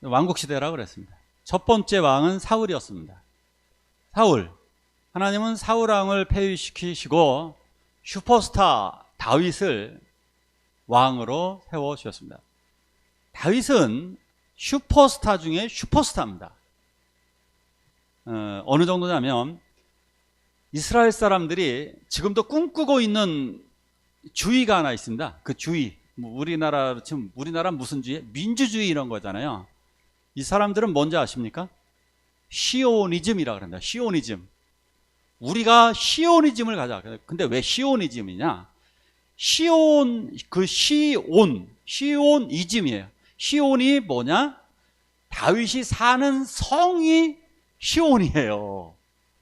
왕국시대라고 그랬습니다. 첫 번째 왕은 사울이었습니다. 하나님은 사울 왕을 폐위시키시고 슈퍼스타 다윗을 왕으로 세워주셨습니다. 다윗은 슈퍼스타 중에 슈퍼스타입니다. 어느 정도냐면 이스라엘 사람들이 지금도 꿈꾸고 있는 주의가 하나 있습니다. 그 주의, 우리나라 무슨 주의? 민주주의 이런 거잖아요. 이 사람들은 뭔지 아십니까? 시오니즘이라고 합니다. 시오니즘. 우리가 시오니즘을 가자. 근데 왜 시오니즘이냐? 시온이즘이에요. 시온이 뭐냐? 다윗이 사는 성이 시온이에요.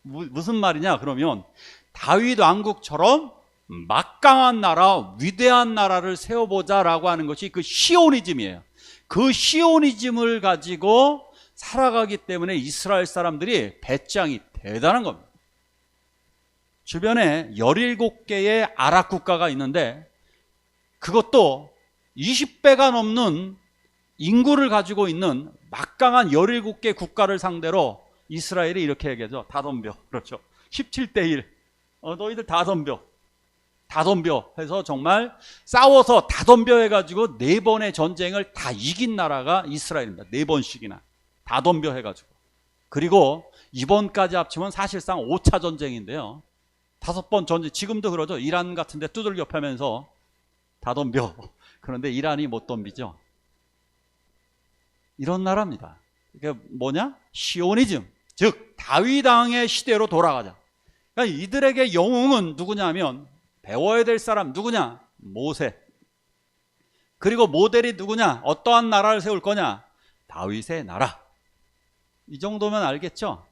무슨 말이냐? 그러면 다윗 왕국처럼 막강한 나라, 위대한 나라를 세워보자라고 하는 것이 그 시오니즘이에요. 그 시오니즘을 가지고 살아가기 때문에 이스라엘 사람들이 배짱이 대단한 겁니다. 주변에 17개의 아랍 국가가 있는데 그것도 20배가 넘는 인구를 가지고 있는 막강한 17개 국가를 상대로 이스라엘이 이렇게 얘기하죠. 다 덤벼. 그렇죠. 17대1. 너희들 다 덤벼. 다 덤벼 해서 정말 싸워서 다 덤벼 해가지고 4번의 전쟁을 다 이긴 나라가 이스라엘입니다. 4번씩이나. 다 덤벼 해가지고. 그리고 이번까지 합치면 사실상 5차 전쟁인데요. 5번 전쟁, 지금도 그러죠. 이란 같은 데 두들겨 패면서 다 덤벼. 그런데 이란이 못 덤비죠. 이런 나라입니다. 이게 뭐냐? 시오니즘. 즉 다윗 왕의 시대로 돌아가자. 그러니까 이들에게 영웅은 누구냐면 배워야 될 사람 누구냐? 모세. 그리고 모델이 누구냐? 어떠한 나라를 세울 거냐? 다윗의 나라. 이 정도면 알겠죠?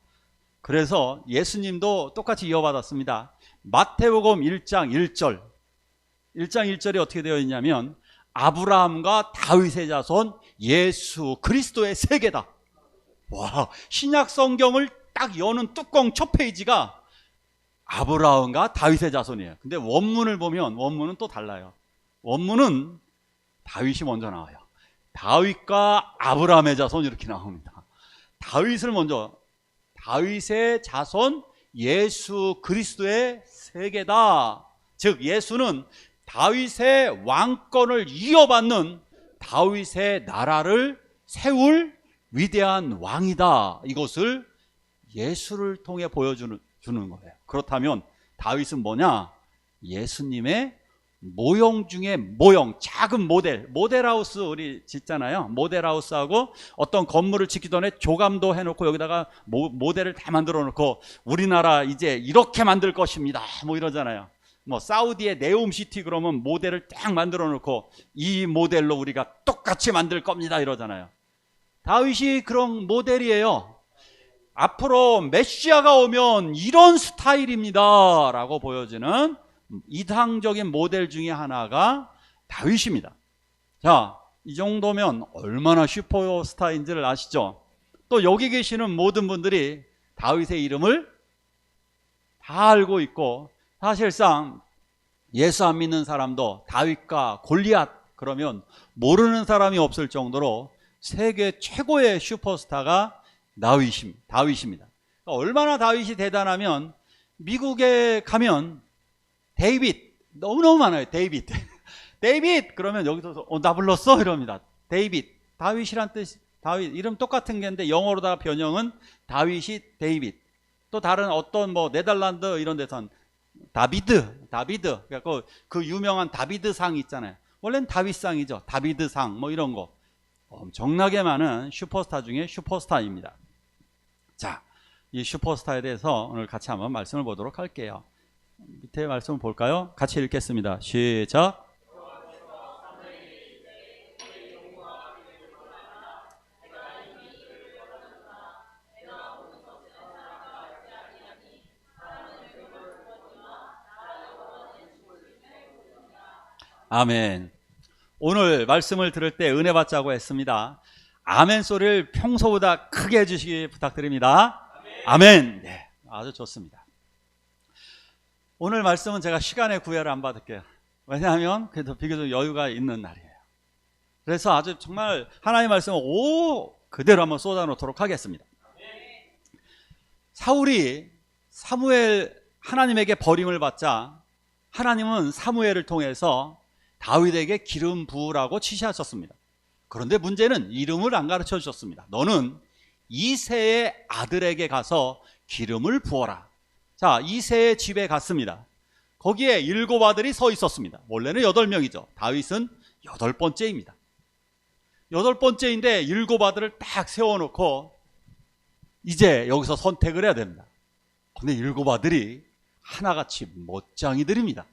그래서 예수님도 똑같이 이어받았습니다. 마태복음 1장 1절. 1장 1절이 어떻게 되어 있냐면 아브라함과 다윗의 자손 예수 그리스도의 세계다. 와, 신약 성경을 딱 여는 뚜껑 첫 페이지가 아브라함과 다윗의 자손이에요. 근데 원문을 보면 원문은 또 달라요. 원문은 다윗이 먼저 나와요. 다윗과 아브라함의 자손 이렇게 나옵니다. 다윗을 먼저, 다윗의 자손 예수 그리스도의 세계다. 즉 예수는 다윗의 왕권을 이어받는 다윗의 나라를 세울 위대한 왕이다. 이것을 예수를 통해 보여주는 거예요. 그렇다면 다윗은 뭐냐? 예수님의 모형 중에 모형, 작은 모델하우스 우리 짓잖아요. 모델하우스하고 어떤 건물을 짓기 전에 조감도 해놓고 여기다가 모델을 다 만들어 놓고 우리나라 이제 이렇게 만들 것입니다. 뭐 이러잖아요. 뭐 사우디의 네옴시티 그러면 모델을 딱 만들어 놓고 이 모델로 우리가 똑같이 만들 겁니다. 이러잖아요. 다윗이 그런 모델이에요. 앞으로 메시아가 오면 이런 스타일입니다 라고 보여지는 이상적인 모델 중에 하나가 다윗입니다. 자, 이 정도면 얼마나 슈퍼스타인지를 아시죠? 또 여기 계시는 모든 분들이 다윗의 이름을 다 알고 있고 사실상 예수 안 믿는 사람도 다윗과 골리앗 그러면 모르는 사람이 없을 정도로 세계 최고의 슈퍼스타가 다윗입니다. 그러니까 얼마나 다윗이 대단하면 미국에 가면 데이빗 너무너무 많아요. 데이빗 그러면 여기서 나 불렀어? 이럽니다. 다윗이란 뜻, 다윗 이름 똑같은 게인데 영어로다가 변형은 다윗이 데이빗. 또 다른 어떤 뭐 네덜란드 이런 데선 다비드 그러니까 그 유명한 다비드상 있잖아요. 원래는 다윗상이죠. 다비드상 뭐 이런 거 엄청나게 많은 슈퍼스타 중에 슈퍼스타입니다. 자, 이 슈퍼스타에 대해서 오늘 같이 한번 말씀을 보도록 할게요. 밑에 말씀을 볼까요? 같이 읽겠습니다. 시작. 아멘. 오늘 말씀을 들을 때 은혜 받자고 했습니다. 아멘 소리를 평소보다 크게 해주시기 부탁드립니다. 아멘. 네, 아주 좋습니다. 오늘 말씀은 제가 시간의 구애를 안 받을게요. 왜냐하면 그래도 비교적 여유가 있는 날이에요. 그래서 아주 정말 하나님의 말씀을 그대로 한번 쏟아놓도록 하겠습니다. 사울이 사무엘 하나님에게 버림을 받자 하나님은 사무엘을 통해서 다윗에게 기름 부으라고 지시하셨습니다. 그런데 문제는 이름을 안 가르쳐 주셨습니다. 너는 이새의 아들에게 가서 기름을 부어라. 자, 이새의 집에 갔습니다. 거기에 7 아들이 서 있었습니다. 원래는 8명이죠. 다윗은 8번째입니다. 8번째인데 7 아들을 딱 세워놓고 이제 여기서 선택을 해야 됩니다. 근데 7 아들이 하나같이 멋쟁이들입니다.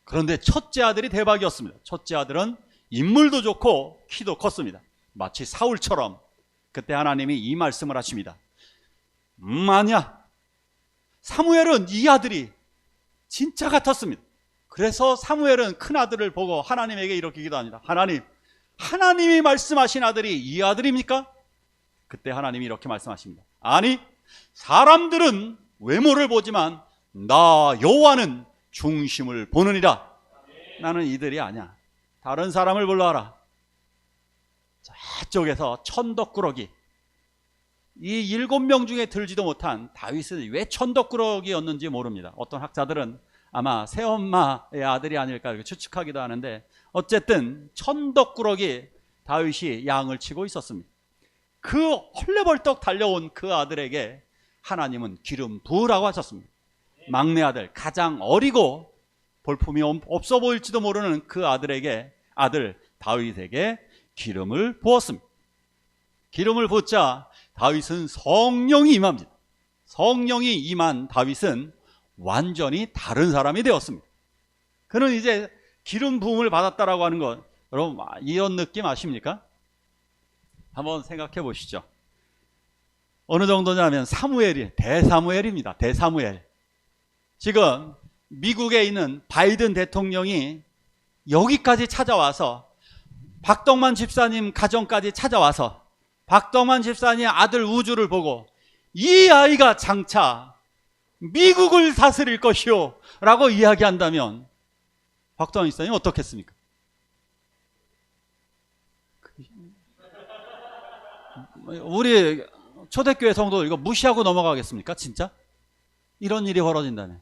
그런데 첫째 아들이 대박이었습니다. 첫째 아들은 인물도 좋고 키도 컸습니다. 마치 사울처럼. 그때 하나님이 이 말씀을 하십니다. 아니야. 사무엘은 이 아들이 진짜 같았습니다. 그래서 사무엘은 큰 아들을 보고 하나님에게 이렇게 기도합니다. 하나님이 말씀하신 아들이 이 아들입니까? 그때 하나님이 이렇게 말씀하십니다. 아니, 사람들은 외모를 보지만 나 여호와는 중심을 보느니라. 나는 이들이 아니야. 다른 사람을 불러와라. 저쪽에서 천덕꾸러기, 이 7명 중에 들지도 못한 다윗은 왜 천덕꾸러기였는지 모릅니다. 어떤 학자들은 아마 새엄마의 아들이 아닐까 이렇게 추측하기도 하는데, 어쨌든 천덕꾸러기 다윗이 양을 치고 있었습니다. 그 헐레벌떡 달려온 그 아들에게 하나님은 기름 부으라고 하셨습니다. 막내 아들, 가장 어리고 볼품이 없어 보일지도 모르는 그 아들 다윗에게 기름을 부었습니다. 기름을 붓자 다윗은 성령이 임합니다. 성령이 임한 다윗은 완전히 다른 사람이 되었습니다. 그는 이제 기름 부음을 받았다라고 하는 것, 여러분 이런 느낌 아십니까? 한번 생각해 보시죠. 어느 정도냐면 대사무엘입니다. 대사무엘. 지금 미국에 있는 바이든 대통령이 여기까지 찾아와서 박덕만 집사님 가정까지 찾아와서 박덕만 집사님 아들 우주를 보고 이 아이가 장차 미국을 다스릴 것이요 라고 이야기한다면 박덕만 집사님 어떻겠습니까? 우리 초대교회 성도 이거 무시하고 넘어가겠습니까? 진짜? 이런 일이 벌어진다네.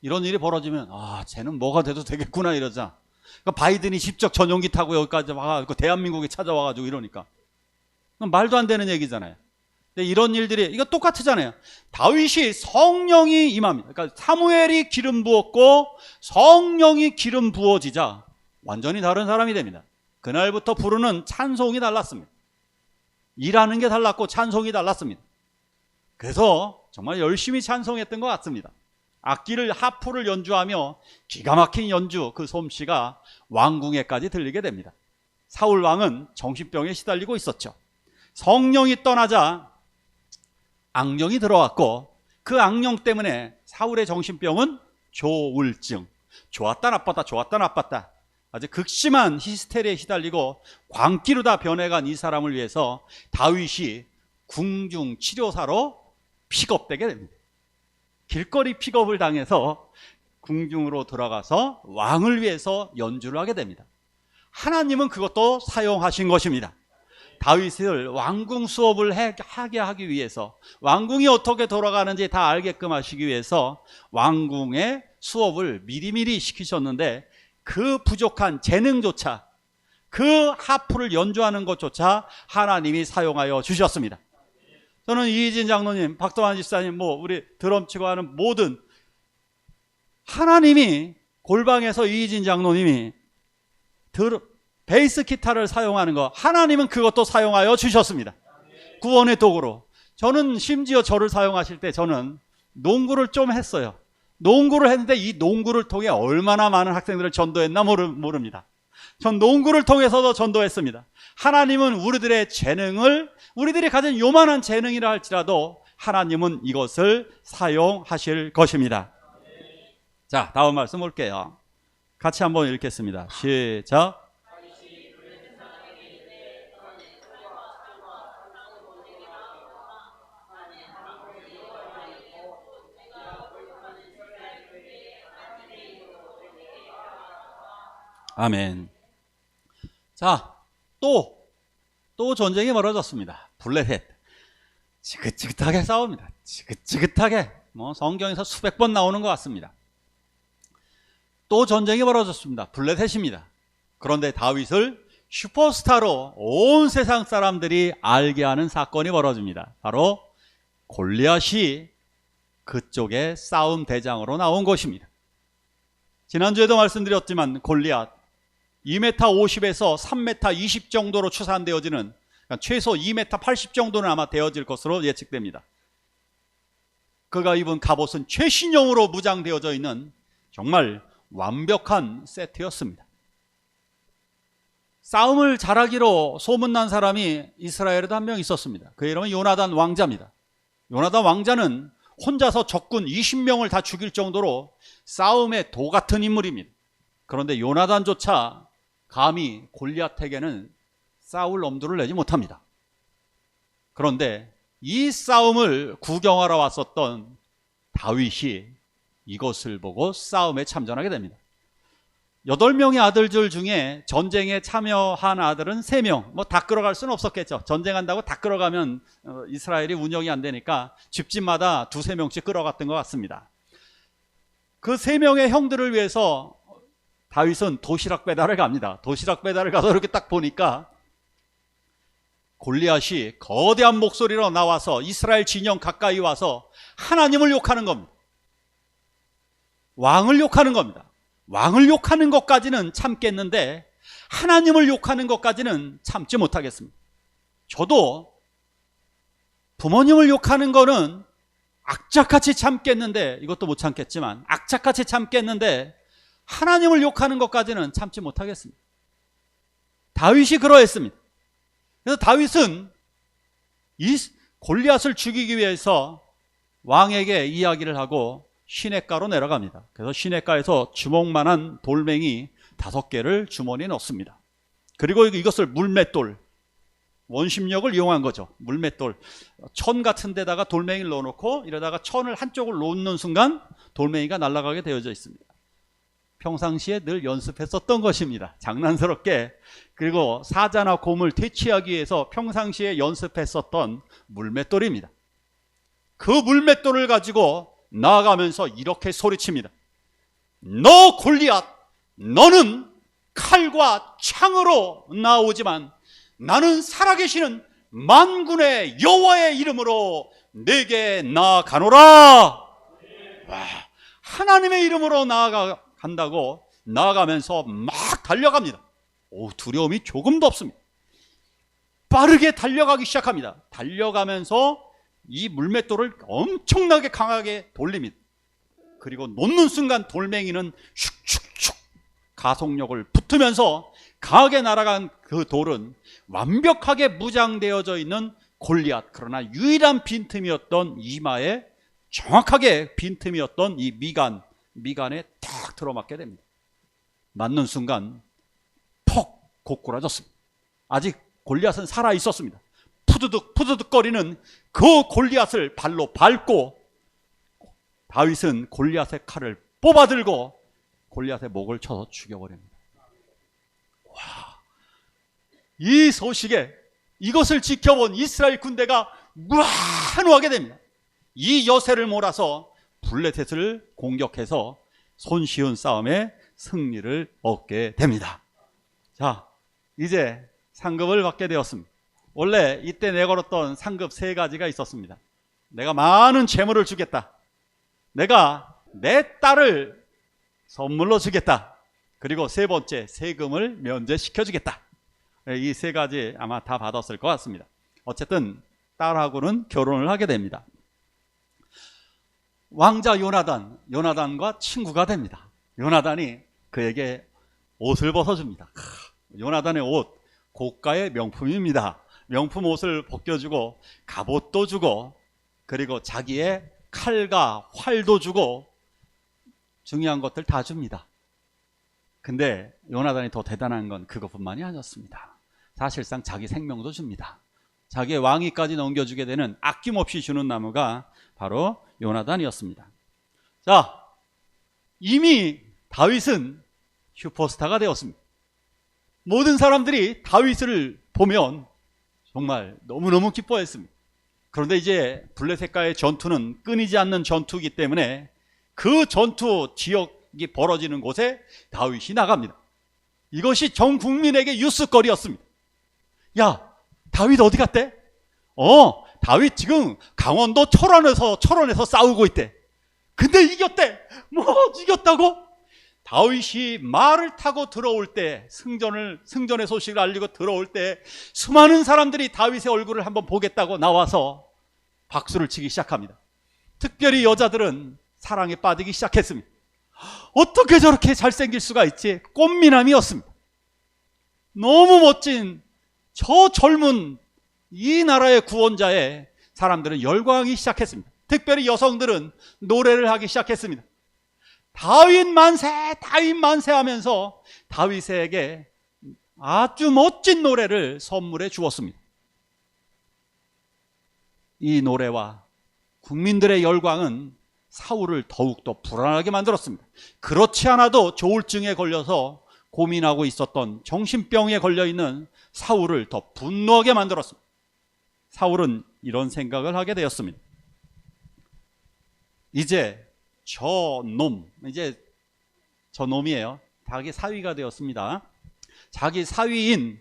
이런 일이 벌어지면 쟤는 뭐가 돼도 되겠구나 이러자. 그러니까 바이든이 직접 전용기 타고 여기까지 와가지고 대한민국에 찾아와가지고 이러니까 말도 안 되는 얘기잖아요. 근데 이런 일들이 이거 똑같잖아요. 다윗이 성령이 임합니다. 그러니까 사무엘이 기름 부었고 성령이 기름 부어지자 완전히 다른 사람이 됩니다. 그날부터 부르는 찬송이 달랐습니다. 일하는 게 달랐고 찬송이 달랐습니다. 그래서 정말 열심히 찬송했던 것 같습니다. 악기를 하프를 연주하며 기가 막힌 연주, 그 솜씨가 왕궁에까지 들리게 됩니다. 사울 왕은 정신병에 시달리고 있었죠. 성령이 떠나자 악령이 들어왔고 그 악령 때문에 사울의 정신병은 조울증, 좋았다 나빴다 좋았다 나빴다, 아주 극심한 히스테리에 시달리고 광기로 다 변해간 이 사람을 위해서 다윗이 궁중 치료사로 픽업되게 됩니다. 길거리 픽업을 당해서 궁중으로 들어가서 왕을 위해서 연주를 하게 됩니다. 하나님은 그것도 사용하신 것입니다. 다윗을 왕궁 수업을 하게 하기 위해서, 왕궁이 어떻게 돌아가는지 다 알게끔 하시기 위해서 왕궁의 수업을 미리미리 시키셨는데 그 부족한 재능조차, 그 하프를 연주하는 것조차 하나님이 사용하여 주셨습니다. 저는 이희진 장로님, 박동환 집사님, 우리 드럼 치고 하는 모든, 하나님이 골방에서 이희진 장로님이 베이스 기타를 사용하는 거, 하나님은 그것도 사용하여 주셨습니다. 구원의 도구로. 저는 심지어 저를 사용하실 때 저는 농구를 좀 했어요. 농구를 했는데 이 농구를 통해 얼마나 많은 학생들을 전도했나 모릅니다. 전 농구를 통해서도 전도했습니다. 하나님은 우리들의 재능을, 우리들이 가진 요만한 재능이라 할지라도 하나님은 이것을 사용하실 것입니다. 자, 다음 말씀 볼게요. 같이 한번 읽겠습니다. 시작. 아멘. 자, 또 전쟁이 벌어졌습니다. 블레셋. 지긋지긋하게 싸웁니다. 지긋지긋하게. 성경에서 수백 번 나오는 것 같습니다. 또 전쟁이 벌어졌습니다. 블레셋입니다. 그런데 다윗을 슈퍼스타로 온 세상 사람들이 알게 하는 사건이 벌어집니다. 바로 골리앗이 그쪽의 싸움 대장으로 나온 것입니다. 지난주에도 말씀드렸지만 골리앗 2m 50에서 3m 20 정도로 추산되어지는, 그러니까 최소 2m 80 정도는 아마 되어질 것으로 예측됩니다. 그가 입은 갑옷은 최신형으로 무장되어져 있는 정말 완벽한 세트였습니다. 싸움을 잘하기로 소문난 사람이 이스라엘에도 한 명 있었습니다. 그 이름은 요나단 왕자입니다. 요나단 왕자는 혼자서 적군 20명을 다 죽일 정도로 싸움의 도 같은 인물입니다. 그런데 요나단조차 감히 골리앗에게는 싸울 엄두를 내지 못합니다. 그런데 이 싸움을 구경하러 왔었던 다윗이 이것을 보고 싸움에 참전하게 됩니다. 8명의 아들들 중에 전쟁에 참여한 아들은 3명. 다 끌어갈 수는 없었겠죠. 전쟁한다고 다 끌어가면 이스라엘이 운영이 안 되니까 집집마다 2-3명씩 끌어갔던 것 같습니다. 그 3명의 형들을 위해서 다윗은 도시락 배달을 갑니다. 도시락 배달을 가서 이렇게 딱 보니까 골리앗이 거대한 목소리로 나와서 이스라엘 진영 가까이 와서 하나님을 욕하는 겁니다. 왕을 욕하는 겁니다. 왕을 욕하는 것까지는 참겠는데 하나님을 욕하는 것까지는 참지 못하겠습니다. 저도 부모님을 욕하는 거는 악착같이 참겠는데, 이것도 못 참겠지만 악착같이 참겠는데 하나님을 욕하는 것까지는 참지 못하겠습니다. 다윗이 그러했습니다. 그래서 다윗은 이 골리앗을 죽이기 위해서 왕에게 이야기를 하고 시냇가로 내려갑니다. 그래서 시냇가에서 주먹만한 돌멩이 5개를 주머니에 넣습니다. 그리고 이것을 물맷돌, 원심력을 이용한 거죠. 물맷돌, 천 같은 데다가 돌멩이를 넣어놓고 이러다가 천을 한쪽을 놓는 순간 돌멩이가 날아가게 되어져 있습니다. 평상시에 늘 연습했었던 것입니다. 장난스럽게. 그리고 사자나 곰을 퇴치하기 위해서 평상시에 연습했었던 물맷돌입니다. 그 물맷돌을 가지고 나아가면서 이렇게 소리칩니다. 너 골리앗, 너는 칼과 창으로 나오지만 나는 살아계시는 만군의 여호와의 이름으로 내게 나아가노라. 하나님의 이름으로 나아간다고 나아가면서 막 달려갑니다. 두려움이 조금도 없습니다. 빠르게 달려가기 시작합니다. 달려가면서 이 물맷돌을 엄청나게 강하게 돌립니다. 그리고 놓는 순간 돌멩이는 슉슉슉 가속력을 붙으면서 강하게 날아간 그 돌은 완벽하게 무장되어져 있는 골리앗, 그러나 유일한 빈틈이었던 이마에 정확하게 빈틈이었던 이 미간에 탁 들어맞게 됩니다. 맞는 순간 퍽 고꾸라졌습니다. 아직 골리앗은 살아 있었습니다. 푸드득 거리는 그 골리앗을 발로 밟고 다윗은 골리앗의 칼을 뽑아들고 골리앗의 목을 쳐서 죽여버립니다. 와, 이 소식에 이것을 지켜본 이스라엘 군대가 무한하게 됩니다. 이 여세를 몰아서 블레셋을 공격해서 손쉬운 싸움에 승리를 얻게 됩니다. 자, 이제 상급을 받게 되었습니다. 원래 이때 내걸었던 상급 3가지가 있었습니다. 내가 많은 재물을 주겠다. 내가 내 딸을 선물로 주겠다. 그리고 3번째, 세금을 면제시켜 주겠다. 이 3가지 아마 다 받았을 것 같습니다. 어쨌든 딸하고는 결혼을 하게 됩니다. 왕자 요나단과 친구가 됩니다. 요나단이 그에게 옷을 벗어줍니다. 요나단의 옷, 고가의 명품입니다. 명품 옷을 벗겨주고 갑옷도 주고 그리고 자기의 칼과 활도 주고 중요한 것들 다 줍니다. 근데 요나단이 더 대단한 건 그것뿐만이 아니었습니다. 사실상 자기 생명도 줍니다. 자기의 왕위까지 넘겨주게 되는 아낌없이 주는 나무가 바로 요나단이었습니다. 자, 이미 다윗은 슈퍼스타가 되었습니다. 모든 사람들이 다윗을 보면 정말 너무너무 기뻐했습니다. 그런데 이제 블레셋과의 전투는 끊이지 않는 전투이기 때문에 그 전투 지역이 벌어지는 곳에 다윗이 나갑니다. 이것이 전 국민에게 뉴스거리였습니다. 야, 다윗 어디 갔대? 다윗 지금 강원도 철원에서 싸우고 있대. 근데 이겼대. 뭐 이겼다고? 다윗이 말을 타고 들어올 때, 승전의 소식을 알리고 들어올 때 수많은 사람들이 다윗의 얼굴을 한번 보겠다고 나와서 박수를 치기 시작합니다. 특별히 여자들은 사랑에 빠지기 시작했습니다. 어떻게 저렇게 잘생길 수가 있지? 꽃미남이었습니다. 너무 멋진 저 젊은 이 나라의 구원자에 사람들은 열광하기 시작했습니다. 특별히 여성들은 노래를 하기 시작했습니다. 다윗 만세, 다윗 만세 하면서 다윗에게 아주 멋진 노래를 선물해 주었습니다. 이 노래와 국민들의 열광은 사울을 더욱더 불안하게 만들었습니다. 그렇지 않아도 조울증에 걸려서 고민하고 있었던 정신병에 걸려있는 사울을 더 분노하게 만들었습니다. 사울은 이런 생각을 하게 되었습니다. 이제 저 놈이에요. 자기 사위가 되었습니다. 자기 사위인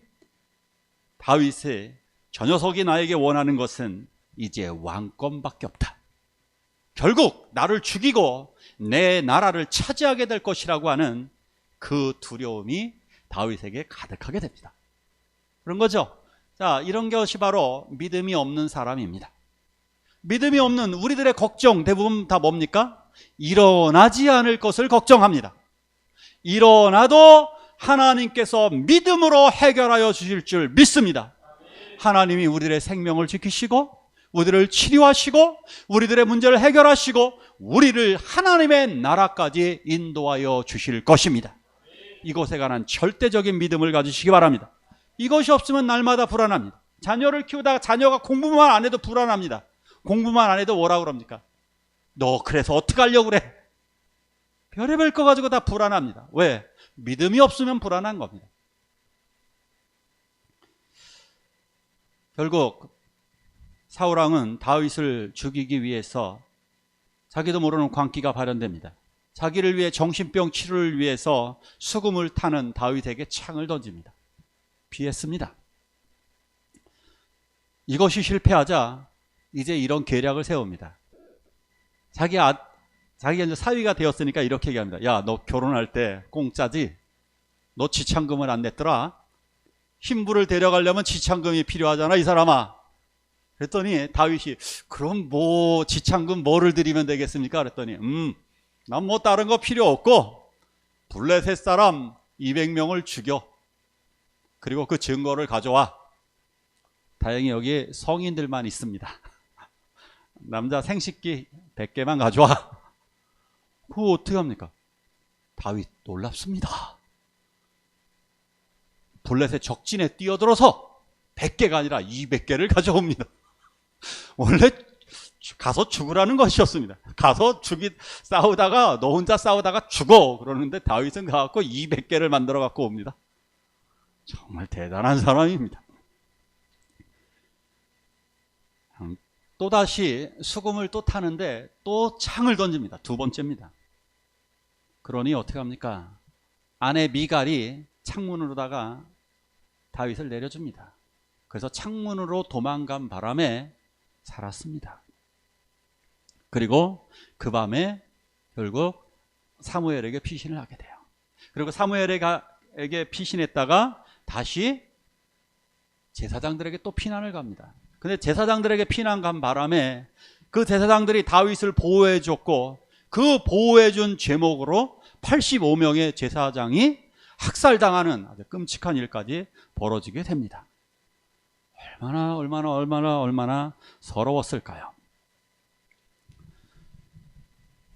다윗의 저 녀석이 나에게 원하는 것은 이제 왕권밖에 없다. 결국 나를 죽이고 내 나라를 차지하게 될 것이라고 하는 그 두려움이 다윗에게 가득하게 됩니다. 그런 거죠. 자, 이런 것이 바로 믿음이 없는 사람입니다. 믿음이 없는 우리들의 걱정 대부분 다 뭡니까? 일어나지 않을 것을 걱정합니다. 일어나도 하나님께서 믿음으로 해결하여 주실 줄 믿습니다. 하나님이 우리들의 생명을 지키시고 우리를 치료하시고 우리들의 문제를 해결하시고 우리를 하나님의 나라까지 인도하여 주실 것입니다. 이것에 관한 절대적인 믿음을 가지시기 바랍니다. 이것이 없으면 날마다 불안합니다. 자녀를 키우다가 자녀가 공부만 안 해도 불안합니다. 공부만 안 해도 뭐라고 그럽니까? 너 그래서 어떻게 하려고 그래? 별의별 거 가지고 다 불안합니다. 왜? 믿음이 없으면 불안한 겁니다. 결국 사울왕은 다윗을 죽이기 위해서 자기도 모르는 광기가 발현됩니다. 자기를 위해 정신병 치료를 위해서 수금을 타는 다윗에게 창을 던집니다. 피했습니다. 이것이 실패하자 이제 이런 계략을 세웁니다. 자기가 이제 사위가 되었으니까 이렇게 얘기합니다. 야, 너 결혼할 때 공짜지? 너 지참금을 안 냈더라? 신부를 데려가려면 지참금이 필요하잖아, 이 사람아. 그랬더니 다윗이 그럼 뭐 지참금 뭐를 드리면 되겠습니까? 그랬더니 난 뭐 다른 거 필요 없고 블레셋 사람 200명을 죽여. 그리고 그 증거를 가져와. 다행히 여기 성인들만 있습니다. 남자 생식기 100개만 가져와. 그거 어떻게 합니까? 다윗 놀랍습니다. 블레셋 적진에 뛰어들어서 100개가 아니라 200개를 가져옵니다. 원래 가서 죽으라는 것이었습니다. 가서 싸우다가 너 혼자 싸우다가 죽어. 그러는데 다윗은 가갖고 200개를 만들어 갖고 옵니다. 정말 대단한 사람입니다. 또다시 수금을 또 타는데 또 창을 던집니다. 두 번째입니다. 그러니 어떻게 합니까? 아내 미갈이 창문으로다가 다윗을 내려줍니다. 그래서 창문으로 도망간 바람에 살았습니다. 그리고 그 밤에 결국 사무엘에게 피신을 하게 돼요. 그리고 사무엘에게 피신했다가 다시 제사장들에게 또 피난을 갑니다. 근데 제사장들에게 피난 간 바람에 그 제사장들이 다윗을 보호해 줬고 그 보호해 준 제목으로 85명의 제사장이 학살당하는 아주 끔찍한 일까지 벌어지게 됩니다. 얼마나 서러웠을까요?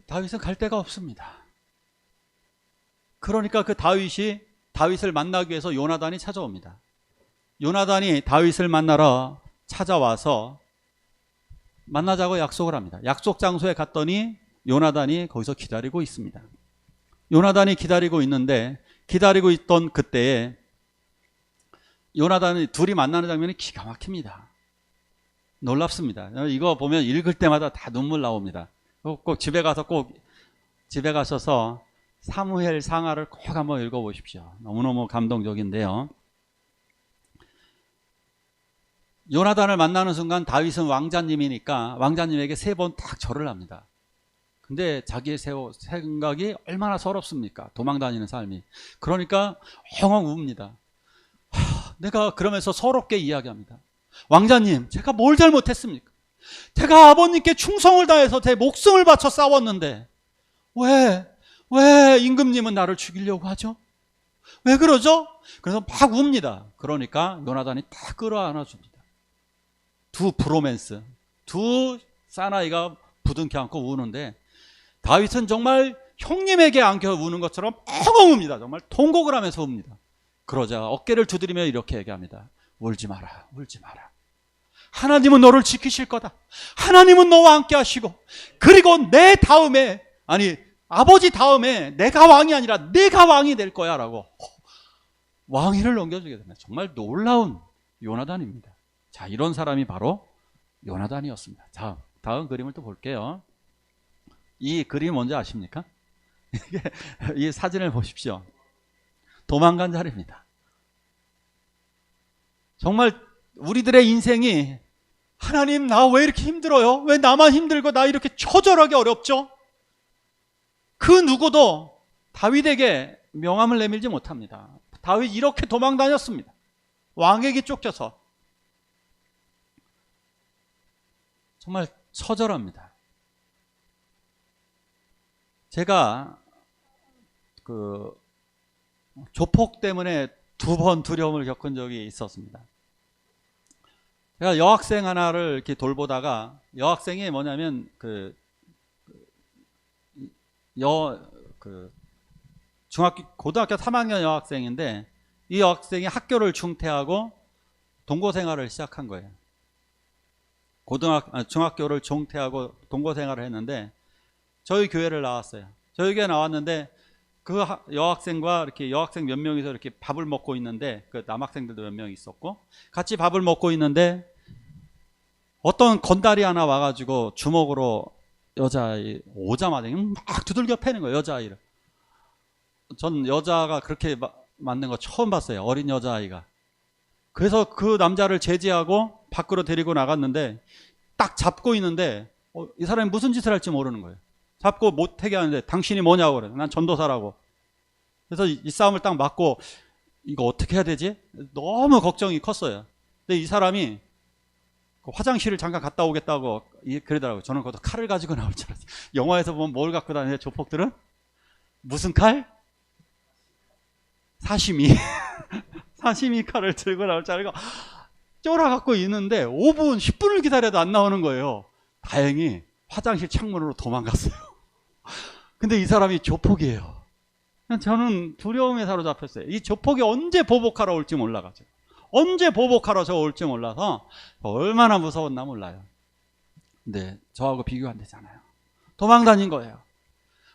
다윗은 갈 데가 없습니다. 그러니까 그 다윗을 만나기 위해서 요나단이 찾아옵니다. 요나단이 다윗을 만나러 찾아와서 만나자고 약속을 합니다. 약속 장소에 갔더니 요나단이 거기서 기다리고 있습니다. 요나단이 기다리고 있는데 기다리고 있던 그때에 요나단이 둘이 만나는 장면이 기가 막힙니다. 놀랍습니다. 이거 보면 읽을 때마다 다 눈물 나옵니다. 꼭 집에 가셔서 사무엘 상하를 꼭 한번 읽어보십시오. 너무너무 감동적인데요. 요나단을 만나는 순간 다윗은 왕자님이니까 왕자님에게 3번 딱 절을 합니다. 근데 자기의 생각이 얼마나 서럽습니까? 도망다니는 삶이. 그러니까 엉엉 웁니다. 내가 그러면서 서럽게 이야기합니다. 왕자님, 제가 뭘 잘못했습니까? 제가 아버님께 충성을 다해서 제 목숨을 바쳐 싸웠는데 왜 임금님은 나를 죽이려고 하죠? 왜 그러죠? 그래서 막 웁니다. 그러니까 요나단이 딱 끌어안아줍니다. 두 브로맨스, 두 사나이가 부둥켜 안고 우는데 다윗은 정말 형님에게 안겨 우는 것처럼 엉엉 웁니다. 정말 통곡을 하면서 웁니다. 그러자 어깨를 두드리며 이렇게 얘기합니다. 울지 마라, 울지 마라. 하나님은 너를 지키실 거다. 하나님은 너와 함께 하시고, 그리고 내 다음에, 아니 아버지 다음에 내가 왕이 아니라 내가 왕이 될 거야 라고 왕위를 넘겨주게 됩니다. 정말 놀라운 요나단입니다. 자, 이런 사람이 바로 요나단이었습니다. 자, 다음 그림을 또 볼게요. 이 그림 뭔지 아십니까? 이 사진을 보십시오. 도망간 자리입니다. 정말 우리들의 인생이 하나님 나 왜 이렇게 힘들어요? 왜 나만 힘들고 나 이렇게 처절하게 어렵죠? 그 누구도 다윗에게 명함을 내밀지 못합니다. 다윗 이렇게 도망 다녔습니다. 왕에게 쫓겨서. 정말 처절합니다. 제가 그 조폭 때문에 2번 두려움을 겪은 적이 있었습니다. 제가 여학생 하나를 이렇게 돌보다가, 여학생이 뭐냐면 고등학교 3학년 여학생인데, 이 여학생이 학교를 중퇴하고 동거 생활을 시작한 거예요. 중학교를 중퇴하고 동거 생활을 했는데 저희 교회를 나왔어요. 저희 교회 나왔는데 그 여학생과 이렇게 여학생 몇 명이서 이렇게 밥을 먹고 있는데, 그 남학생들도 몇 명 있었고 같이 밥을 먹고 있는데 어떤 건달이 하나 와가지고 주먹으로 여자아이 오자마자 막 두들겨 패는 거예요. 여자아이를. 전 여자가 그렇게 맞는 거 처음 봤어요. 어린 여자아이가. 그래서 그 남자를 제지하고 밖으로 데리고 나갔는데 딱 잡고 있는데 이 사람이 무슨 짓을 할지 모르는 거예요. 잡고 못하게 하는데 당신이 뭐냐고 그래요. 난 전도사라고. 그래서 이 싸움을 딱 맞고 이거 어떻게 해야 되지? 너무 걱정이 컸어요. 근데 이 사람이 화장실을 잠깐 갔다 오겠다고 그러더라고요. 저는 거기서 칼을 가지고 나올 줄 알았어요. 영화에서 보면 뭘 갖고 다니냐, 조폭들은? 무슨 칼? 사시미. 사시미 칼을 들고 나올 줄 알고 쫄아갖고 있는데 5분, 10분을 기다려도 안 나오는 거예요. 다행히 화장실 창문으로 도망갔어요. 근데 이 사람이 조폭이에요. 저는 두려움에 사로잡혔어요. 이 조폭이 언제 보복하러 올지 몰라가지고. 언제 보복하러 저 올지 몰라서 얼마나 무서웠나 몰라요. 근데 저하고 비교 안 되잖아요. 도망 다닌 거예요.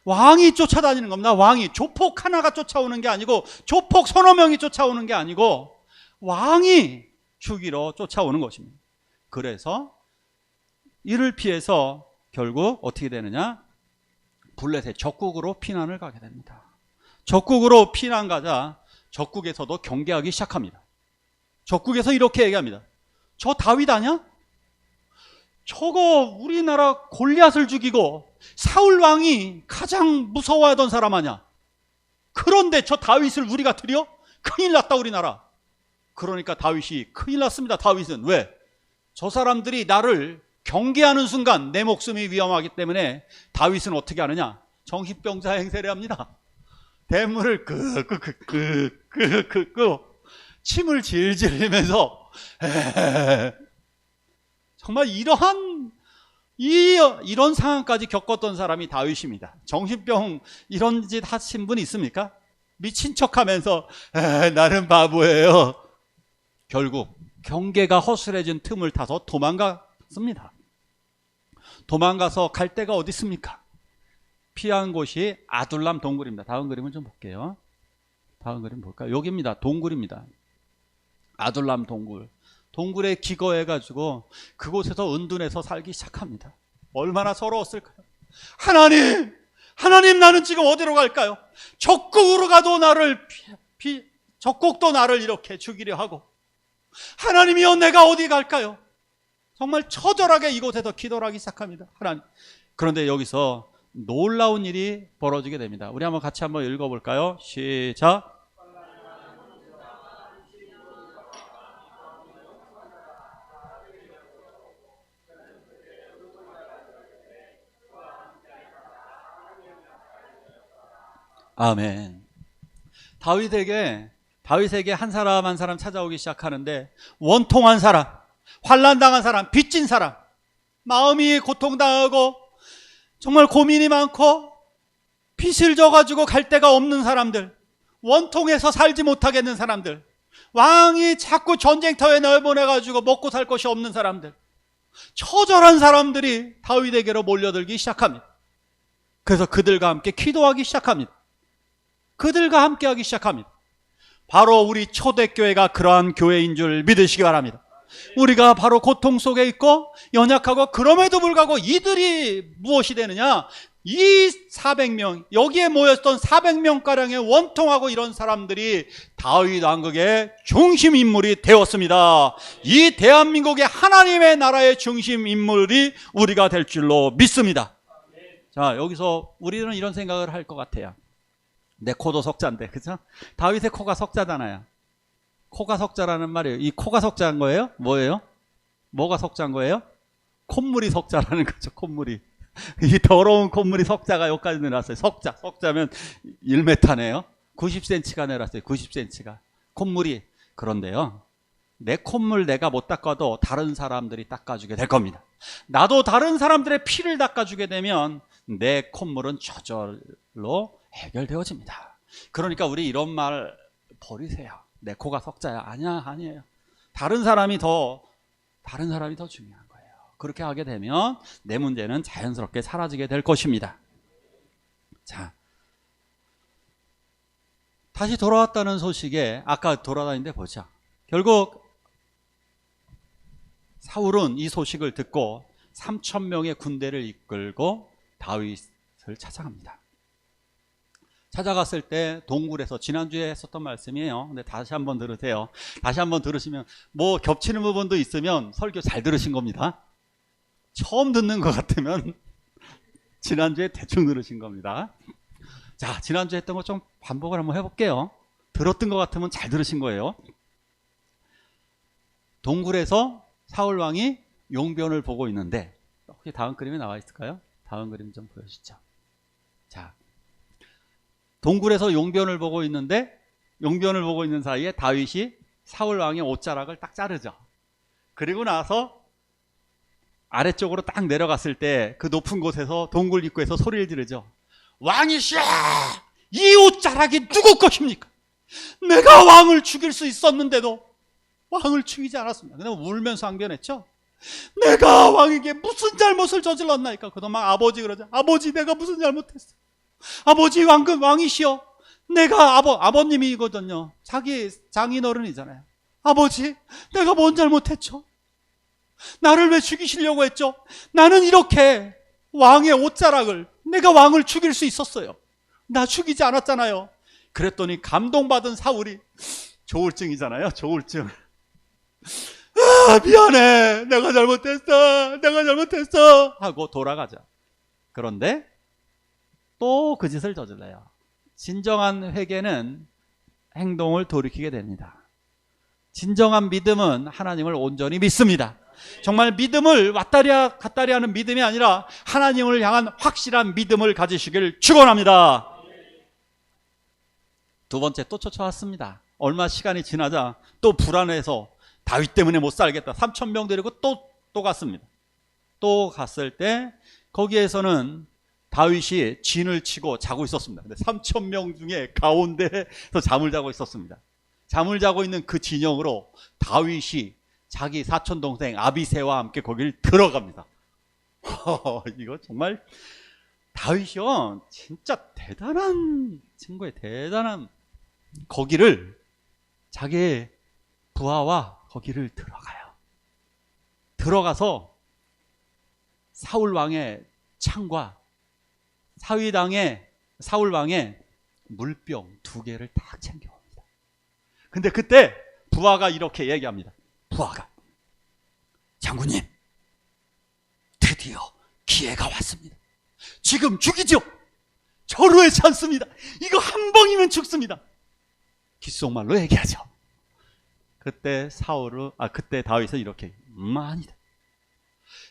왕이 쫓아다니는 겁니다. 왕이. 조폭 하나가 쫓아오는 게 아니고, 조폭 서너 명이 쫓아오는 게 아니고 왕이 죽이러 쫓아오는 것입니다. 그래서 이를 피해서 결국 어떻게 되느냐? 블레셋 적국으로 피난을 가게 됩니다. 적국으로 피난 가자 적국에서도 경계하기 시작합니다. 적국에서 이렇게 얘기합니다. 저 다윗 아냐? 저거 우리나라 골리앗을 죽이고 사울 왕이 가장 무서워하던 사람 아냐? 그런데 저 다윗을 우리가 들여? 큰일 났다 우리나라. 그러니까 다윗이 큰일 났습니다. 다윗은 왜? 저 사람들이 나를 경계하는 순간 내 목숨이 위험하기 때문에 다윗은 어떻게 하느냐? 정신병자 행세를 합니다. 대문을 침을 질질 흘리면서 정말 이런 상황까지 겪었던 사람이 다윗입니다. 정신병 이런 짓 하신 분 있습니까? 미친 척하면서 나는 바보예요. 결국 경계가 허술해진 틈을 타서 도망갔습니다. 도망가서 갈 데가 어디 있습니까? 피한 곳이 아둘람 동굴입니다. 다음 그림을 좀 볼게요. 다음 그림 볼까요? 여기입니다. 동굴입니다. 아둘람 동굴에 기거해가지고 그곳에서 은둔해서 살기 시작합니다. 얼마나 서러웠을까요? 하나님 나는 지금 어디로 갈까요? 적국으로 가도 적국도 나를 이렇게 죽이려 하고, 하나님이여 내가 어디 갈까요? 정말 처절하게 이곳에서 기도를 하기 시작합니다. 하나님. 그런데 여기서 놀라운 일이 벌어지게 됩니다. 우리 한번 같이 한번 읽어볼까요? 시작. 아멘. 다윗에게 한 사람 한 사람 찾아오기 시작하는데, 원통한 사람, 환난당한 사람, 빚진 사람, 마음이 고통당하고 정말 고민이 많고 빚을 져가지고 갈 데가 없는 사람들, 원통해서 살지 못하겠는 사람들, 왕이 자꾸 전쟁터에 내보내가지고 먹고 살 것이 없는 사람들, 처절한 사람들이 다윗에게로 몰려들기 시작합니다. 그래서 그들과 함께 기도하기 시작합니다. 그들과 함께 하기 시작합니다. 바로 우리 초대교회가 그러한 교회인 줄 믿으시기 바랍니다. 우리가 바로 고통 속에 있고 연약하고, 그럼에도 불구하고 이들이 무엇이 되느냐, 이 400명, 여기에 모였던 400명가량의 원통하고 이런 사람들이 다윗 왕국의 중심 인물이 되었습니다. 이 대한민국의 하나님의 나라의 중심 인물이 우리가 될 줄로 믿습니다. 자, 여기서 우리는 이런 생각을 할 것 같아요. 내 코도 석자인데, 그죠? 다윗의 코가 석자잖아요. 코가 석자라는 말이에요. 이 코가 석자인 거예요? 뭐예요? 뭐가 석자인 거예요? 콧물이 석자라는 거죠. 콧물이. 이 더러운 콧물이 석자가 여기까지 내려왔어요. 석자면 1m네요. 90cm가 내려왔어요. 90cm가. 콧물이. 그런데요, 내 콧물 내가 못 닦아도 다른 사람들이 닦아주게 될 겁니다. 나도 다른 사람들의 피를 닦아주게 되면 내 콧물은 저절로 해결되어집니다. 그러니까 우리 이런 말 버리세요. 내 코가 석자야. 아니에요. 다른 사람이 더 중요한 거예요. 그렇게 하게 되면 내 문제는 자연스럽게 사라지게 될 것입니다. 자, 다시 돌아왔다는 소식에 아까 돌아다니는데 보자. 결국 사울은 이 소식을 듣고 3,000명의 군대를 이끌고 다윗을 찾아갑니다. 찾아갔을 때 동굴에서, 지난주에 했었던 말씀이에요. 근데 다시 한번 들으세요. 다시 한번 들으시면, 뭐 겹치는 부분도 있으면 설교 잘 들으신 겁니다. 처음 듣는 것 같으면 지난주에 대충 들으신 겁니다. 자, 지난주에 했던 거 좀 반복을 한번 해볼게요. 들었던 것 같으면 잘 들으신 거예요. 동굴에서 사울 왕이 용변을 보고 있는데, 혹시 다음 그림에 나와 있을까요? 다음 그림 좀 보여주시죠. 자, 동굴에서 용변을 보고 있는 사이에 다윗이 사울 왕의 옷자락을 딱 자르죠. 그리고 나서 아래쪽으로 딱 내려갔을 때 그 높은 곳에서 동굴 입구에서 소리를 지르죠. 왕이시여, 이 옷자락이 누구 것입니까? 내가 왕을 죽일 수 있었는데도 왕을 죽이지 않았습니다. 근데 울면서 항변했죠. 내가 왕에게 무슨 잘못을 저질렀나이까. 그동안 아버지 그러죠. 아버지, 내가 무슨 잘못했어? 아버지, 왕이시여, 내가 아버님이거든요. 자기 장인어른이잖아요. 아버지, 내가 뭔 잘못했죠? 나를 왜 죽이시려고 했죠? 나는 이렇게 왕의 옷자락을, 내가 왕을 죽일 수 있었어요. 나 죽이지 않았잖아요. 그랬더니 감동받은 사울이, 조울증이잖아요. 조울증. 미안해, 내가 잘못했어 하고 돌아가죠. 그런데 또 그 짓을 저질러요. 진정한 회개는 행동을 돌이키게 됩니다. 진정한 믿음은 하나님을 온전히 믿습니다. 정말 믿음을 왔다리 갔다리 하는 믿음이 아니라 하나님을 향한 확실한 믿음을 가지시길 축원합니다. 두 번째, 또 쫓아왔습니다. 얼마 시간이 지나자 또 불안해서 다윗 때문에 못 살겠다. 3,000명 데리고 또 갔습니다. 또 갔을 때 거기에서는 다윗이 진을 치고 자고 있었습니다. 근데 3,000명 중에 가운데서 잠을 자고 있었습니다. 잠을 자고 있는 그 진영으로 다윗이 자기 사촌동생 아비새와 함께 거기를 들어갑니다. 이거 정말 다윗이요, 진짜 대단한 친구예요. 대단한. 거기를 자기 부하와 거기를 들어가요. 들어가서 사울 왕의 창과 사울 왕의 물병 2개를 딱 챙겨옵니다. 근데 그때 부하가 이렇게 얘기합니다. 부하가, 장군님, 드디어 기회가 왔습니다. 지금 죽이죠. 절호하지 않습니다. 이거 한 방이면 죽습니다. 귓속말로 얘기하죠. 그때 다윗은 이렇게, 아니다.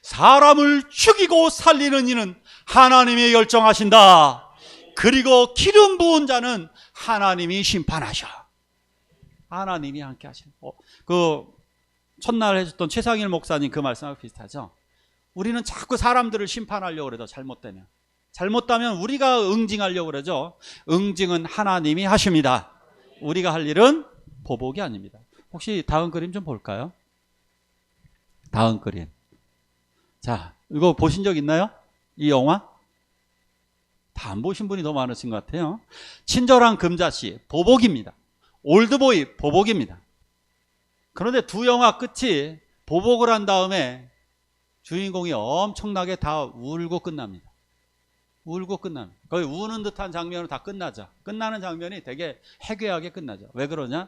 사람을 죽이고 살리는 이는 하나님이 결정하신다. 그리고 기름 부은 자는 하나님이 심판하셔. 하나님이 함께 하시는. 그 첫날 해줬던 최상일 목사님 그 말씀하고 비슷하죠. 우리는 자꾸 사람들을 심판하려고 그러죠. 잘못하면 우리가 응징하려고 그러죠. 응징은 하나님이 하십니다. 우리가 할 일은 보복이 아닙니다. 혹시 다음 그림 좀 볼까요? 다음 그림. 자, 이거 보신 적 있나요? 이 영화? 다 안 보신 분이 더 많으신 것 같아요. 친절한 금자씨, 보복입니다. 올드보이, 보복입니다. 그런데 두 영화 끝이 보복을 한 다음에 주인공이 엄청나게 다 울고 끝납니다. 울고 끝납니다. 거의 우는 듯한 장면으로 다 끝나죠. 끝나는 장면이 되게 해괴하게 끝나죠. 왜 그러냐?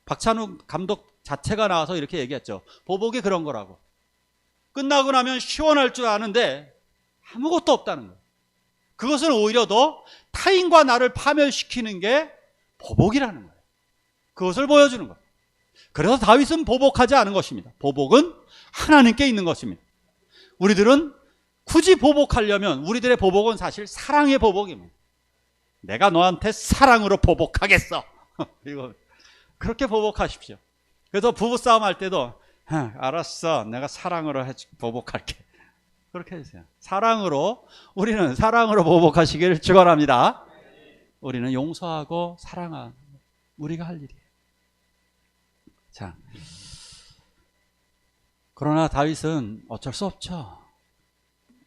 박찬욱 감독 자체가 나와서 이렇게 얘기했죠. 보복이 그런 거라고. 끝나고 나면 시원할 줄 아는데 아무것도 없다는 거예요. 그것은 오히려 더 타인과 나를 파멸시키는 게 보복이라는 거예요. 그것을 보여주는 거예요. 그래서 다윗은 보복하지 않은 것입니다. 보복은 하나님께 있는 것입니다. 우리들은 굳이 보복하려면 우리들의 보복은 사실 사랑의 보복입니다. 내가 너한테 사랑으로 보복하겠어. 이거 그렇게 보복하십시오. 그래서 부부싸움 할 때도 알았어, 내가 사랑으로 보복할게. 그렇게 해주세요. 우리는 사랑으로 보복하시기를 축원합니다. 우리는 용서하고 사랑하는 우리가 할 일이에요. 자, 그러나 다윗은 어쩔 수 없죠.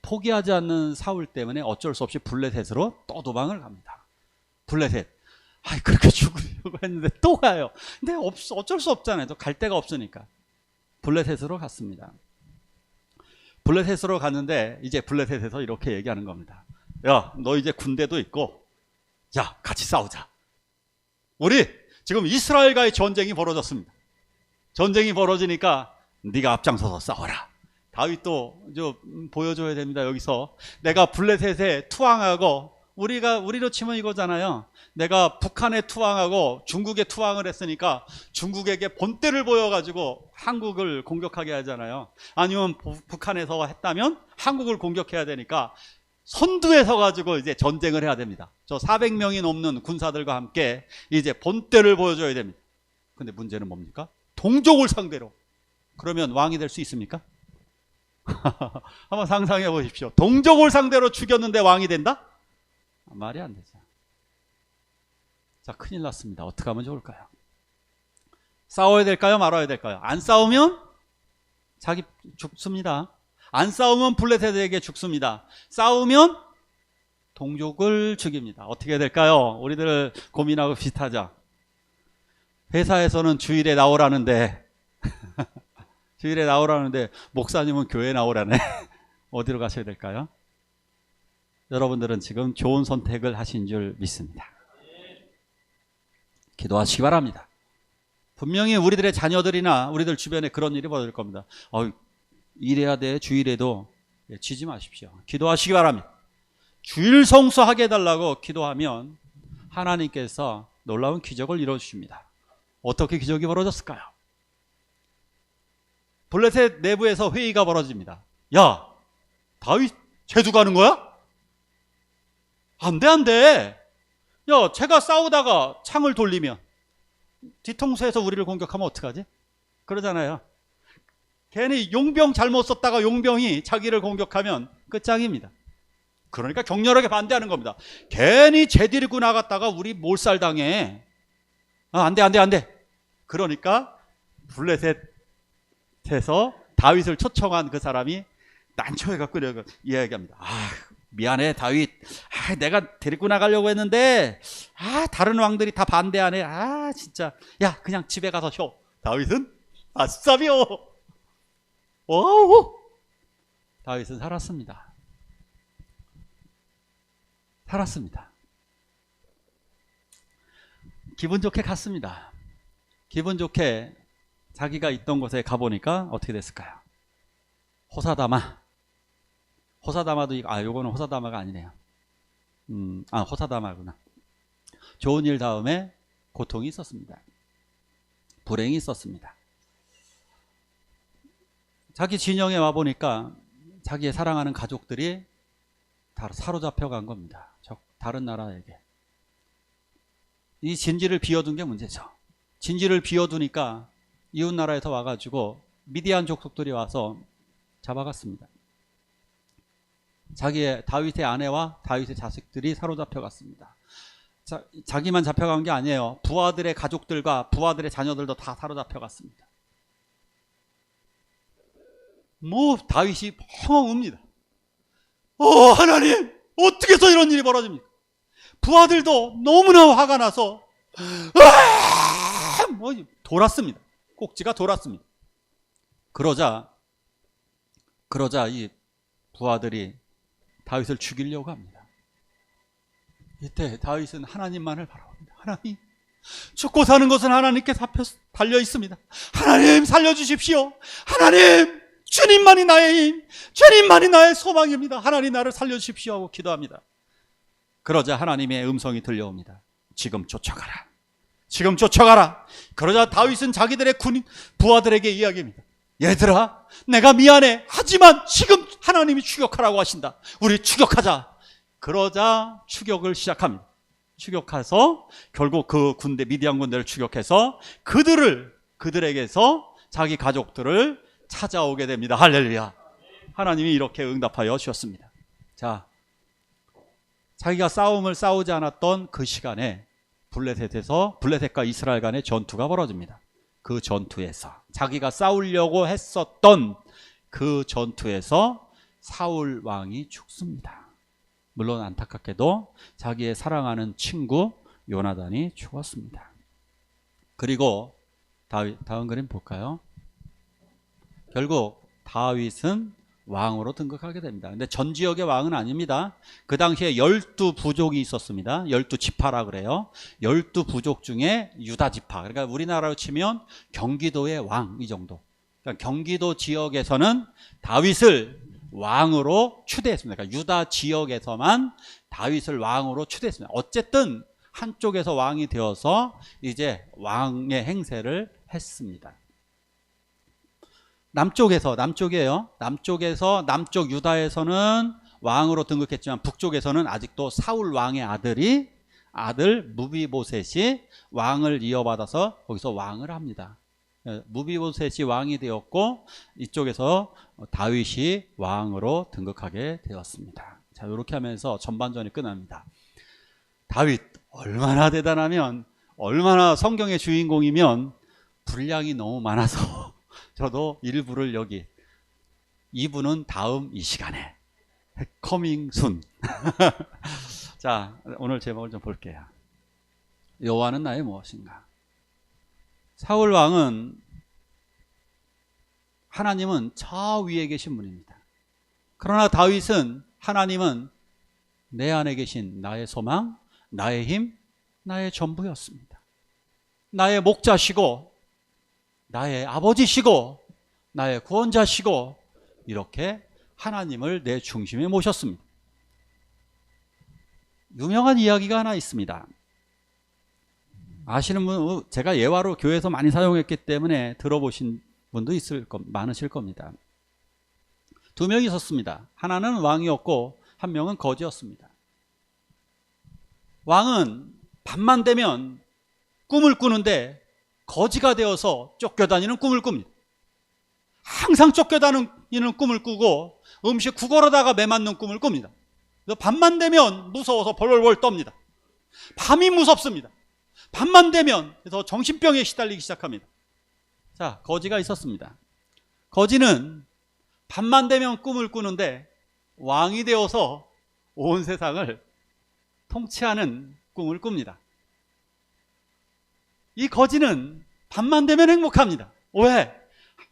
포기하지 않는 사울 때문에 어쩔 수 없이 블레셋으로 또 도망을 갑니다. 블레셋. 그렇게 죽으려고 했는데 또 가요. 근데 어쩔 수 없잖아요. 또 갈 데가 없으니까. 블레셋으로 갔습니다. 블레셋으로 갔는데 이제 블레셋에서 이렇게 얘기하는 겁니다. 야, 너 이제 군대도 있고, 자, 같이 싸우자. 우리 지금 이스라엘과의 전쟁이 벌어졌습니다. 전쟁이 벌어지니까 네가 앞장서서 싸워라. 다윗도 보여줘야 됩니다. 여기서 내가 블레셋에 투항하고, 우리로 치면 이거잖아요. 내가 북한에 투항하고 중국에 투항을 했으니까 중국에게 본때를 보여가지고 한국을 공격하게 하잖아요. 아니면 북한에서 했다면 한국을 공격해야 되니까 선두에 서가지고 이제 전쟁을 해야 됩니다. 저 400명이 넘는 군사들과 함께 이제 본때를 보여줘야 됩니다. 근데 문제는 뭡니까? 동족을 상대로. 그러면 왕이 될 수 있습니까? 한번 상상해 보십시오. 동족을 상대로 죽였는데 왕이 된다? 말이 안 되죠. 자, 큰일 났습니다. 어떻게 하면 좋을까요? 싸워야 될까요? 말아야 될까요? 안 싸우면 자기 죽습니다. 안 싸우면 블레셋에게 죽습니다. 싸우면 동족을 죽입니다. 어떻게 해야 될까요? 우리들 고민하고 비슷하죠. 회사에서는 주일에 나오라는데 주일에 나오라는데 목사님은 교회 나오라네. 어디로 가셔야 될까요? 여러분들은 지금 좋은 선택을 하신 줄 믿습니다. 기도하시기 바랍니다. 분명히 우리들의 자녀들이나 우리들 주변에 그런 일이 벌어질 겁니다. 이래야 돼. 주일에도 치지 마십시오. 기도하시기 바랍니다. 주일 성수하게 해달라고 기도하면 하나님께서 놀라운 기적을 이루어주십니다. 어떻게 기적이 벌어졌을까요? 블레셋 내부에서 회의가 벌어집니다. 야, 다윗 제주 가는 거야? 안 돼. 야, 제가 싸우다가 창을 돌리면 뒤통수에서 우리를 공격하면 어떡하지? 그러잖아요. 괜히 용병 잘못 썼다가 용병이 자기를 공격하면 끝장입니다. 그러니까 격렬하게 반대하는 겁니다. 괜히 쟤 데리고 나갔다가 우리 몰살당해. 안 돼. 그러니까 블레셋에서 다윗을 초청한 그 사람이 난처해갖고 이야기합니다. 미안해 다윗. 내가 데리고 나가려고 했는데 다른 왕들이 다 반대하네. 진짜. 야, 그냥 집에 가서 쉬어. 다윗은 아싸비오. 와우. 다윗은 살았습니다. 살았습니다. 기분 좋게 갔습니다. 기분 좋게 자기가 있던 곳에 가보니까 어떻게 됐을까요? 호사다마. 호사다마도 요거는 호사다마가 아니네요. 호사다마구나. 좋은 일 다음에 고통이 있었습니다. 불행이 있었습니다. 자기 진영에 와보니까 자기의 사랑하는 가족들이 다 사로잡혀 간 겁니다. 다른 나라에게. 이 진지를 비워둔 게 문제죠. 진지를 비워두니까 이웃 나라에서 와가지고 미디안 족속들이 와서 잡아갔습니다. 다윗의 아내와 다윗의 자식들이 사로잡혀 갔습니다. 자기만 잡혀간 게 아니에요. 부하들의 가족들과 부하들의 자녀들도 다 사로잡혀 갔습니다. 다윗이 펑 웁니다. 하나님, 어떻게 해서 이런 일이 벌어집니까? 부하들도 너무나 화가 나서 돌았습니다. 꼭지가 돌았습니다. 그러자 이 부하들이 다윗을 죽이려고 합니다. 이때 다윗은 하나님만을 바라봅니다. 하나님, 죽고 사는 것은 하나님께 달려 있습니다. 하나님 살려주십시오. 하나님, 주님만이 나의 힘, 주님만이 나의 소망입니다. 하나님 나를 살려주십시오 하고 기도합니다. 그러자 하나님의 음성이 들려옵니다. 지금 쫓아가라. 지금 쫓아가라. 그러자 다윗은 자기들의 부하들에게 이야기합니다. 얘들아, 내가 미안해. 하지만 지금 하나님이 추격하라고 하신다. 우리 추격하자. 그러자 추격을 시작합니다. 추격해서 결국 그 미디안 군대를 추격해서 그들에게서 자기 가족들을 찾아오게 됩니다. 할렐루야. 하나님이 이렇게 응답하여 주셨습니다. 자, 자기가 싸움을 싸우지 않았던 그 시간에 블레셋과 이스라엘 간의 전투가 벌어집니다. 그 전투에서 자기가 싸우려고 했었던 그 전투에서 사울 왕이 죽습니다. 물론 안타깝게도 자기의 사랑하는 친구 요나단이 죽었습니다. 그리고 다음 그림 볼까요? 결국 다윗은 왕으로 등극하게 됩니다. 근데 전 지역의 왕은 아닙니다. 그 당시에 12부족이 있었습니다. 12지파라 그래요. 12부족 중에 유다지파. 그러니까 우리나라로 치면 경기도의 왕, 이 정도. 그러니까 경기도 지역에서는 다윗을 왕으로 추대했습니다. 그러니까 유다 지역에서만 다윗을 왕으로 추대했습니다. 어쨌든 한쪽에서 왕이 되어서 이제 왕의 행세를 했습니다. 남쪽 유다에서는 왕으로 등극했지만 북쪽에서는 아직도 사울 왕의 아들 무비보셋이 왕을 이어받아서 거기서 왕을 합니다. 무비보셋이 왕이 되었고 이쪽에서 다윗이 왕으로 등극하게 되었습니다. 자, 이렇게 하면서 전반전이 끝납니다. 다윗 얼마나 대단하면, 얼마나 성경의 주인공이면 분량이 너무 많아서 저도 일부를 여기, 2부는 다음 이 시간에 커밍 순. 자, 오늘 제목을 좀 볼게요. 여호와는 나의 무엇인가. 사울 왕은, 하나님은 저 위에 계신 분입니다. 그러나 다윗은, 하나님은 내 안에 계신 나의 소망, 나의 힘, 나의 전부였습니다. 나의 목자시고 나의 아버지시고 나의 구원자시고, 이렇게 하나님을 내 중심에 모셨습니다. 유명한 이야기가 하나 있습니다. 아시는 분, 제가 예화로 교회에서 많이 사용했기 때문에 들어보신 분도 많으실 겁니다. 2명이 있었습니다. 하나는 왕이었고 한 명은 거지였습니다. 왕은 밤만 되면 꿈을 꾸는데 거지가 되어서 쫓겨다니는 꿈을 꿉니다. 항상 쫓겨다니는 꿈을 꾸고 음식 구걸하다가 매맞는 꿈을 꿉니다. 밤만 되면 무서워서 벌벌벌 떱니다. 밤이 무섭습니다. 밤만 되면 그래서 정신병에 시달리기 시작합니다. 자, 거지가 있었습니다. 거지는 밤만 되면 꿈을 꾸는데 왕이 되어서 온 세상을 통치하는 꿈을 꿉니다. 이 거지는 밤만 되면 행복합니다. 왜?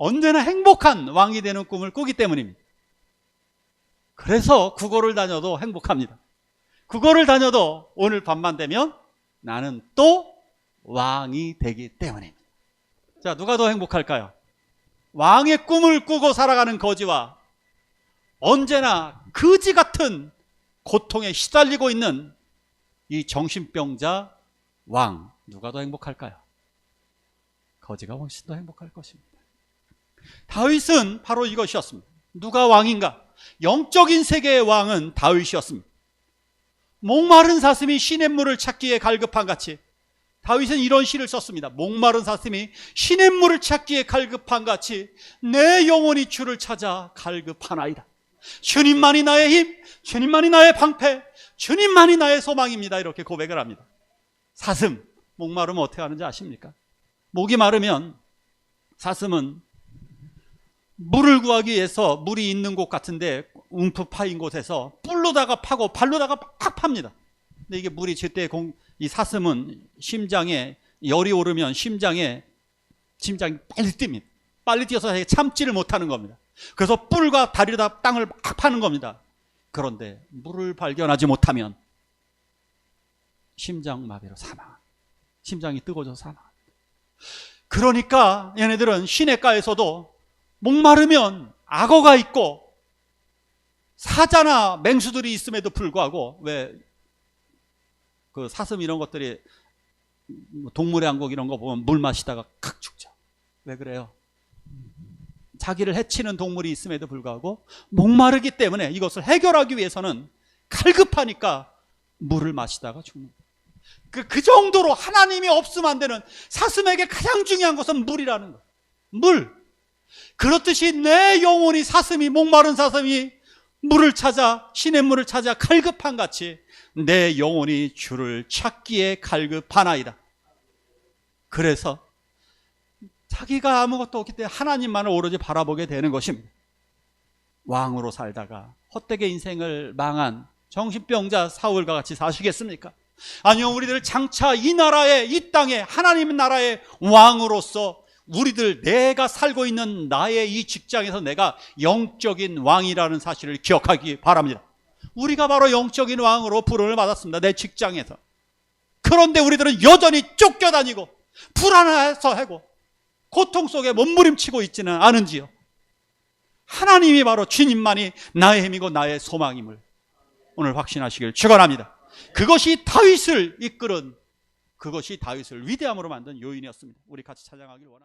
언제나 행복한 왕이 되는 꿈을 꾸기 때문입니다. 그래서 국어를 다녀도 행복합니다. 국어를 다녀도 오늘 밤만 되면 나는 또 왕이 되기 때문입니다. 자, 누가 더 행복할까요? 왕의 꿈을 꾸고 살아가는 거지와 언제나 거지 같은 고통에 시달리고 있는 이 정신병자 왕, 누가 더 행복할까요? 거지가 훨씬 더 행복할 것입니다. 다윗은 바로 이것이었습니다. 누가 왕인가? 영적인 세계의 왕은 다윗이었습니다. 목마른 사슴이 시냇물을 찾기에 갈급한 같이 다윗은 이런 시를 썼습니다. 목마른 사슴이 시냇물을 찾기에 갈급한 같이 내 영혼이 주를 찾아 갈급하나이다. 주님만이 나의 힘, 주님만이 나의 방패, 주님만이 나의 소망입니다. 이렇게 고백을 합니다. 사슴, 목마르면 어떻게 하는지 아십니까? 목이 마르면 사슴은 물을 구하기 위해서 물이 있는 곳 같은데 움푹 파인 곳에서 뿔로다가 파고 발로다가 팍 팝니다. 근데 이게 물이 제때 이 사슴은 심장에 열이 오르면 심장이 빨리 뜁니다. 빨리 뛰어서 참지를 못하는 겁니다. 그래서 뿔과 다리로다 땅을 막 파는 겁니다. 그런데 물을 발견하지 못하면 심장마비로 사망. 심장이 뜨거워져서 사망. 그러니까 얘네들은 시냇가에서도 목마르면 악어가 있고 사자나 맹수들이 있음에도 불구하고 왜 그 사슴 이런 것들이 동물의 왕국 이런 거 보면 물 마시다가 칵 죽죠. 왜 그래요? 자기를 해치는 동물이 있음에도 불구하고 목마르기 때문에 이것을 해결하기 위해서는 갈급하니까 물을 마시다가 죽는다. 그 정도로 하나님이 없으면 안 되는, 사슴에게 가장 중요한 것은 물이라는 거예요. 물. 그렇듯이 내 영혼이 사슴이, 목마른 사슴이 물을 찾아, 시냇물을 찾아 갈급한 같이 내 영혼이 주를 찾기에 갈급하나이다. 그래서 자기가 아무것도 없기 때문에 하나님만을 오로지 바라보게 되는 것입니다. 왕으로 살다가 헛되게 인생을 망한 정신병자 사울과 같이 사시겠습니까? 아니요, 우리들 장차 이 나라에, 이 땅에, 하나님 나라의 왕으로서 우리들, 내가 살고 있는 나의 이 직장에서 내가 영적인 왕이라는 사실을 기억하기 바랍니다. 우리가 바로 영적인 왕으로 부름을 받았습니다. 내 직장에서. 그런데 우리들은 여전히 쫓겨다니고 불안해서 하고 고통 속에 몸부림치고 있지는 않은지요. 하나님이 바로 주님만이 나의 힘이고 나의 소망임을 오늘 확신하시길 축원합니다. 그것이 다윗을 이끌은, 그것이 다윗을 위대함으로 만든 요인이었습니다. 우리 같이 찬양하길 원합니다.